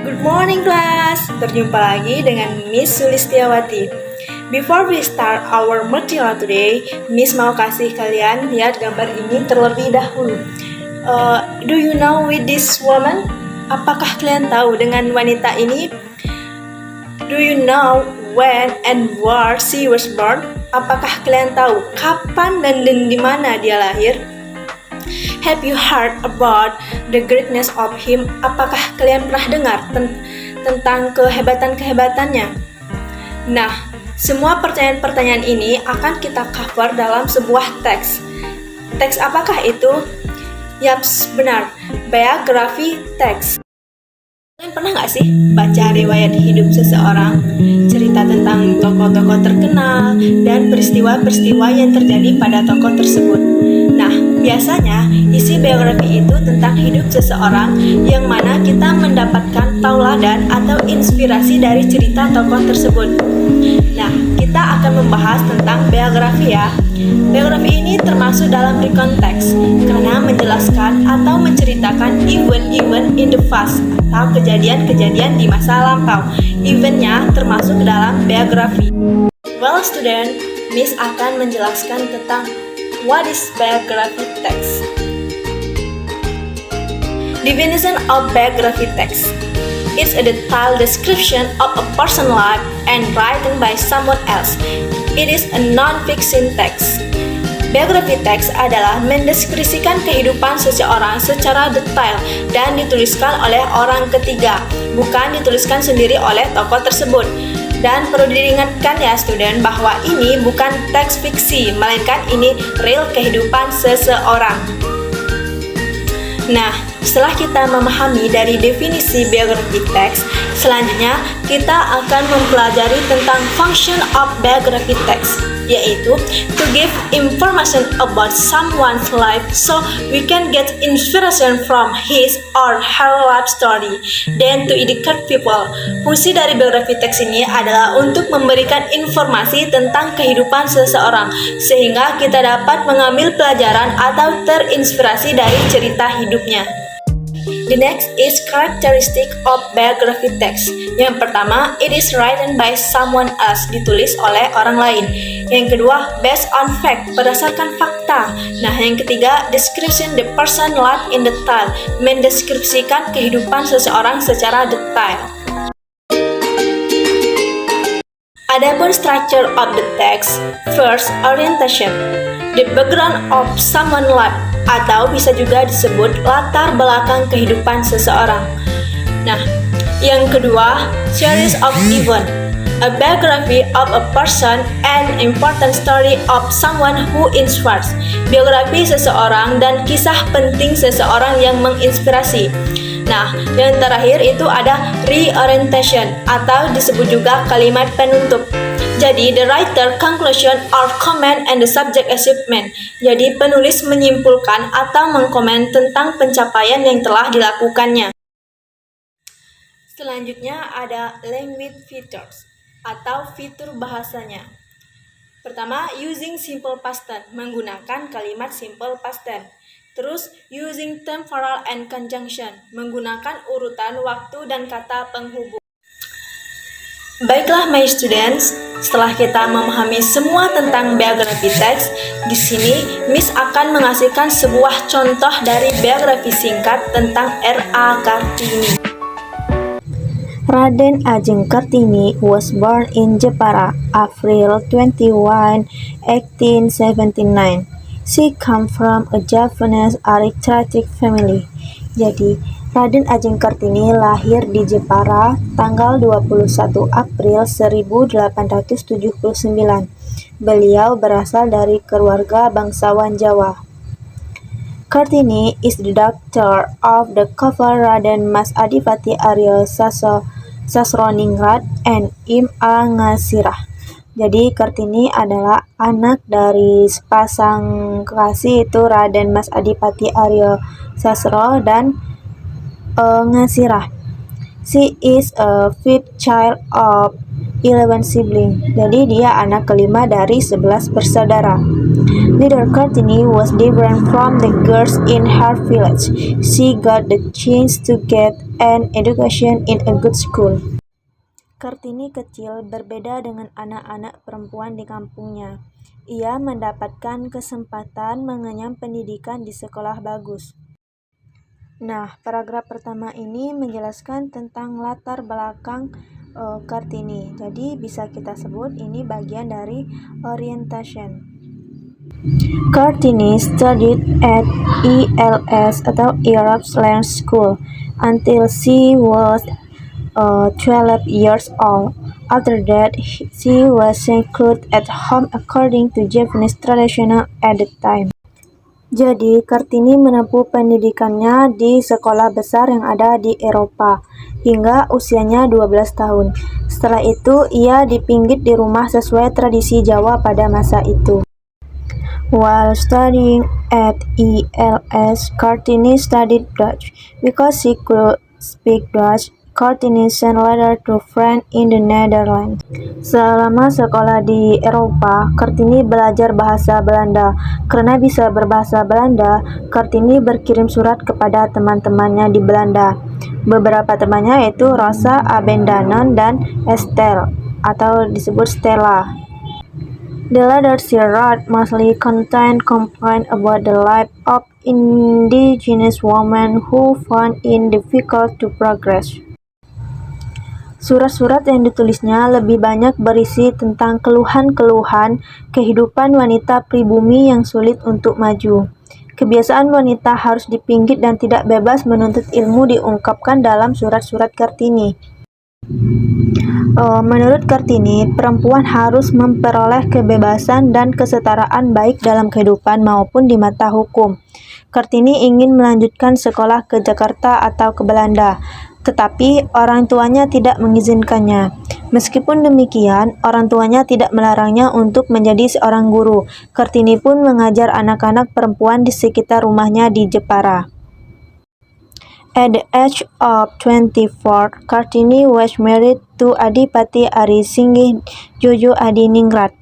Good morning class, berjumpa lagi dengan Miss Sulistiawati. Before we start our material today, Miss mau kasih kalian lihat gambar ini terlebih dahulu. Do you know with this woman? Apakah kalian tahu dengan wanita ini? Do you know when and where she was born? Apakah kalian tahu kapan dan di mana dia lahir? Have you heard about the greatness of him? Apakah kalian pernah dengar tentang kehebatan-kehebatannya? Nah, semua pertanyaan-pertanyaan ini akan kita cover dalam sebuah teks. Teks apakah itu? Yaps, benar, biografi teks. Kalian pernah nggak sih baca riwayat hidup seseorang, cerita tentang tokoh-tokoh terkenal, dan peristiwa-peristiwa yang terjadi pada tokoh tersebut? Nah, biasanya isi biografi itu tentang hidup seseorang yang mana kita mendapatkan tauladan atau inspirasi dari cerita tokoh tersebut. Nah, kita akan membahas tentang biografi ya. Biografi ini termasuk dalam rekonteks karena menjelaskan atau menceritakan event-event in the past atau kejadian-kejadian di masa lampau. Eventnya termasuk dalam biografi. Well student, Miss akan menjelaskan tentang what is biography text. Definition of biography text. It's a detailed description of a person's life and written by someone else. It is a non-fiction text. Biografi text adalah mendeskripsikan kehidupan seseorang secara detail dan dituliskan oleh orang ketiga, bukan dituliskan sendiri oleh tokoh tersebut. Dan perlu diingatkan ya student bahwa ini bukan teks fiksi, melainkan ini real kehidupan seseorang. Nah, setelah kita memahami dari definisi biografi teks, selanjutnya kita akan mempelajari tentang function of biography text, yaitu to give information about someone's life so we can get inspiration from his or her life story. Then to educate people. Fungsi dari biografi teks ini adalah untuk memberikan informasi tentang kehidupan seseorang sehingga kita dapat mengambil pelajaran atau terinspirasi dari cerita hidupnya. The next is characteristic of biography text. Yang pertama, it is written by someone else, ditulis oleh orang lain. Yang kedua, based on fact, berdasarkan fakta. Nah, yang ketiga, description the person life in detail, mendeskripsikan kehidupan seseorang secara detail. Adapun structure of the text, first, orientation, the background of someone life, atau bisa juga disebut latar belakang kehidupan seseorang. Nah, yang kedua, series of event, a biography of a person and important story of someone who inspires, biografi seseorang dan kisah penting seseorang yang menginspirasi. Nah, yang terakhir itu ada reorientation atau disebut juga kalimat penutup. Jadi, the writer conclusion or comment and the subject achievement. Jadi, penulis menyimpulkan atau mengkomen tentang pencapaian yang telah dilakukannya. Selanjutnya ada language features atau fitur bahasanya. Pertama, using simple past tense, menggunakan kalimat simple past tense. Terus, using temporal and conjunction, menggunakan urutan waktu dan kata penghubung. Baiklah my students, setelah kita memahami semua tentang biografi teks, di sini Miss akan mengasihkan sebuah contoh dari biografi singkat tentang R.A. Kartini. Raden Ajeng Kartini was born in Jepara, April 21, 1879. She come from a Japanese aristocratic family. Jadi, Raden Ajeng Kartini lahir di Jepara tanggal 21 April 1879. Beliau berasal dari keluarga bangsawan Jawa. Kartini is the daughter of the couple Raden Mas Adipati Arya Sasroningrat and Im Angasirah. Jadi Kartini adalah anak dari sepasang kekasih itu Raden Mas Adipati Arya Sasro dan Ngasirah. She is a fifth child of 11 siblings. Jadi dia anak kelima dari 11 bersaudara. Little Kartini was different from the girls in her village. She got the chance to get an education in a good school. Kartini kecil berbeda dengan anak-anak perempuan di kampungnya. Ia mendapatkan kesempatan mengenyam pendidikan di sekolah bagus. Nah, paragraf pertama ini menjelaskan tentang latar belakang Kartini. Jadi bisa kita sebut ini bagian dari orientation. Kartini studied at ELS atau Arabs Language School until she was 12 years old. After that, she was secluded at home according to Japanese tradition at the time. Jadi, Kartini menempuh pendidikannya di sekolah besar yang ada di Eropa hingga usianya 12 tahun. Setelah itu, ia dipinggit di rumah sesuai tradisi Jawa pada masa itu. While studying at ELS, Kartini studied Dutch. Because she could speak Dutch, Kartini sent letter to friends in the Netherlands. Selama sekolah di Eropa, Kartini belajar bahasa Belanda. Karena bisa berbahasa Belanda, Kartini berkirim surat kepada teman-temannya di Belanda. Beberapa temannya yaitu Rosa Abendanon dan Estelle atau disebut Stella. The letters she wrote mostly contained complaints about the life of indigenous women who found it difficult to progress. Surat-surat yang ditulisnya lebih banyak berisi tentang keluhan-keluhan kehidupan wanita pribumi yang sulit untuk maju. Kebiasaan wanita harus dipinggit dan tidak bebas menuntut ilmu diungkapkan dalam surat-surat Kartini. Menurut Kartini, perempuan harus memperoleh kebebasan dan kesetaraan baik dalam kehidupan maupun di mata hukum. Kartini ingin melanjutkan sekolah ke Jakarta atau ke Belanda, tetapi orang tuanya tidak mengizinkannya. Meskipun demikian, orang tuanya tidak melarangnya untuk menjadi seorang guru. Kartini pun mengajar anak-anak perempuan di sekitar rumahnya di Jepara. At the age of 24, Kartini was married to Adipati Ari Singgih Jojo Adiningrat.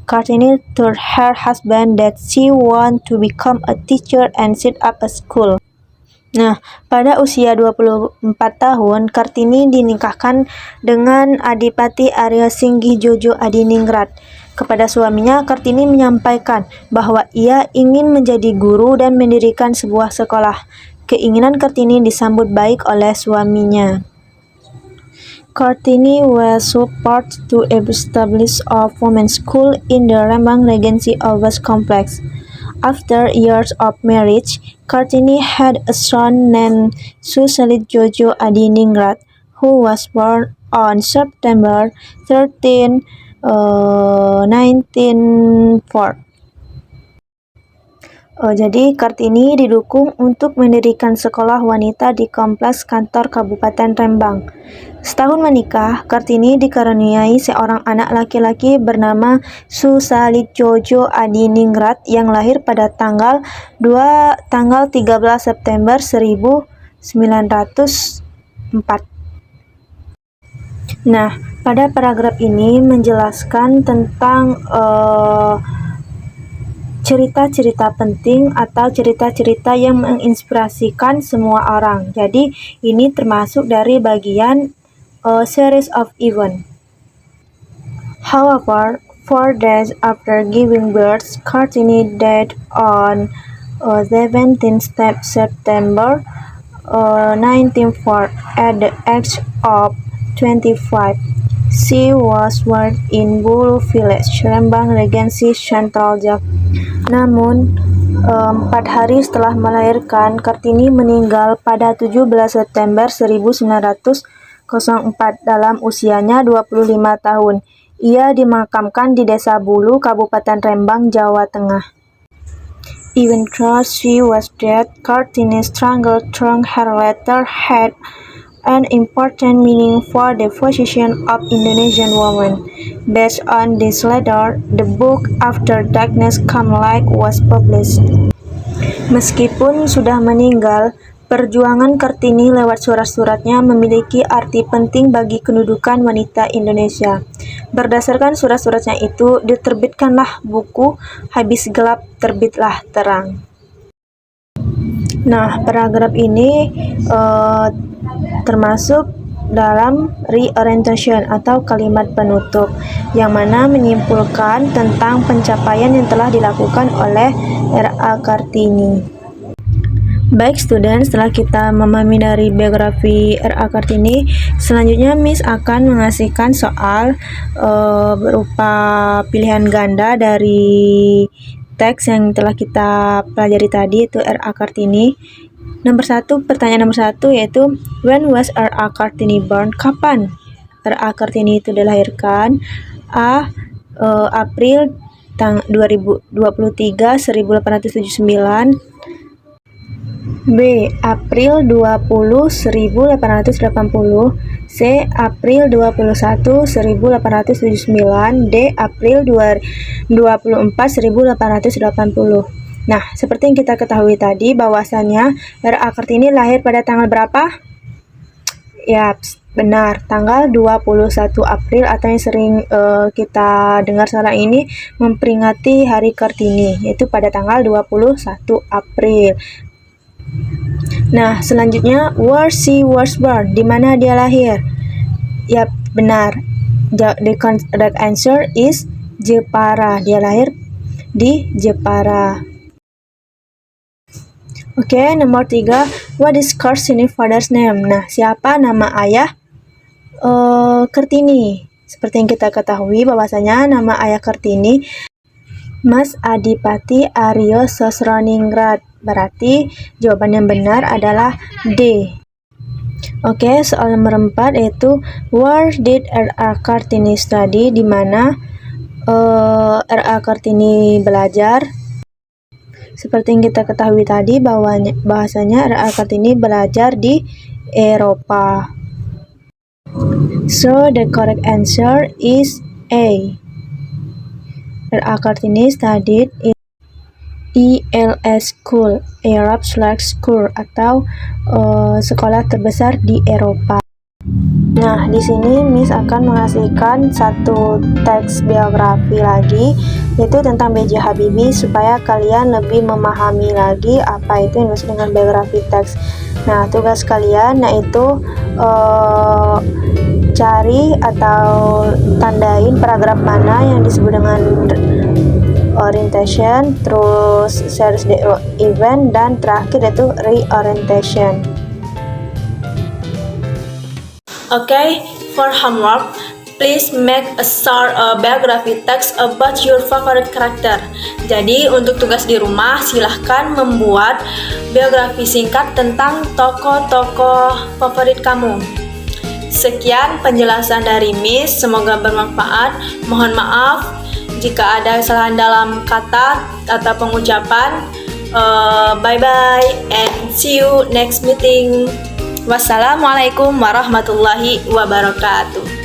Kartini told her husband that she wanted to become a teacher and set up a school. Nah, pada usia 24 tahun, Kartini dinikahkan dengan Adipati Arya Singgih Jojo Adiningrat. Kepada suaminya, Kartini menyampaikan bahwa ia ingin menjadi guru dan mendirikan sebuah sekolah. Keinginan Kartini disambut baik oleh suaminya. Kartini was supported to establish a women's school in the Rembang Regency Always Complex. After years of marriage, Kartini had a son named Susalit Jojo Adiningrat, who was born on September 13, 1904. Jadi Kartini didukung untuk mendirikan sekolah wanita di kompleks kantor Kabupaten Rembang. Setahun menikah, Kartini dikaruniai seorang anak laki-laki bernama Susalit Jojo Adiningrat yang lahir pada tanggal 13 September 1904. Nah, pada paragraf ini menjelaskan tentang cerita-cerita penting atau cerita-cerita yang menginspirasikan semua orang. Jadi ini termasuk dari bagian series of event. However, 4 days after giving birth, Kartini died on 17 September 1904 at the age of 25. She was born in Bulu Village, Rembang Regency, Central Java. Namun, 4 hari setelah melahirkan, Kartini meninggal pada 17 September 1904 dalam usianya 25 tahun. Ia dimakamkan di Desa Bulu, Kabupaten Rembang, Jawa Tengah. Even though she was dead, Kartini's struggle through her letter had an important meaning for the position of Indonesian women. Based on this letter, the book After Darkness Come Light was published. Meskipun sudah meninggal, perjuangan Kartini lewat surat-suratnya memiliki arti penting bagi kedudukan wanita Indonesia. Berdasarkan surat-suratnya itu, diterbitkanlah buku Habis Gelap Terbitlah Terang. Nah, paragraf ini termasuk dalam reorientation atau kalimat penutup, yang mana menyimpulkan tentang pencapaian yang telah dilakukan oleh R.A. Kartini. Baik student, setelah kita memahami dari biografi R.A. Kartini, selanjutnya Miss akan mengasihkan soal berupa pilihan ganda dari teks yang telah kita pelajari tadi, itu R.A. Kartini. Pertanyaan nomor 1 yaitu when was R.A. Kartini born? Kapan R.A. Kartini itu dilahirkan? A. April 2023 1879. B. April 20 1880. C. April 21 1879. D. April 24 1880. Nah, seperti yang kita ketahui tadi bahwasannya R.A. Kartini lahir pada tanggal berapa? Ya, benar, tanggal 21 April atau yang sering kita dengar sekarang ini memperingati Hari Kartini, yaitu pada tanggal 21 April. Nah, selanjutnya where she was born, di mana dia lahir? Ya, benar. The correct answer is Jepara. Dia lahir di Jepara. Oke, nomor 3, what is Kartini father's name? Nah, siapa nama ayah Kartini? Seperti yang kita ketahui bahwasanya nama ayah Kartini Mas Adipati Aryo Sosroningrat. Berarti jawaban yang benar adalah D. Oke, soal nomor 4 yaitu where did R.A. Kartini study? Di mana R.A. Kartini belajar? Seperti yang kita ketahui tadi bahwasanya R.A. Kartini belajar di Eropa. So the correct answer is A. R.A. Kartini studied in ELS School, Arab Slack School, atau sekolah terbesar di Eropa. Nah, di sini Miss akan mengasihkan satu teks biografi lagi, yaitu tentang B.J. Habibie, supaya kalian lebih memahami lagi apa itu yang dimaksud dengan biografi teks. Nah, tugas kalian yaitu cari atau tandain paragraf mana yang disebut dengan orientation, terus series the event, dan terakhir yaitu reorientation. Okay, for homework, please make a short biography text about your favorite character. Jadi untuk tugas di rumah silahkan membuat biografi singkat tentang tokoh-tokoh favorit kamu. Sekian penjelasan dari Miss, semoga bermanfaat. Mohon maaf jika ada kesalahan dalam kata atau pengucapan. Bye bye and see you next meeting. Wassalamualaikum warahmatullahi wabarakatuh.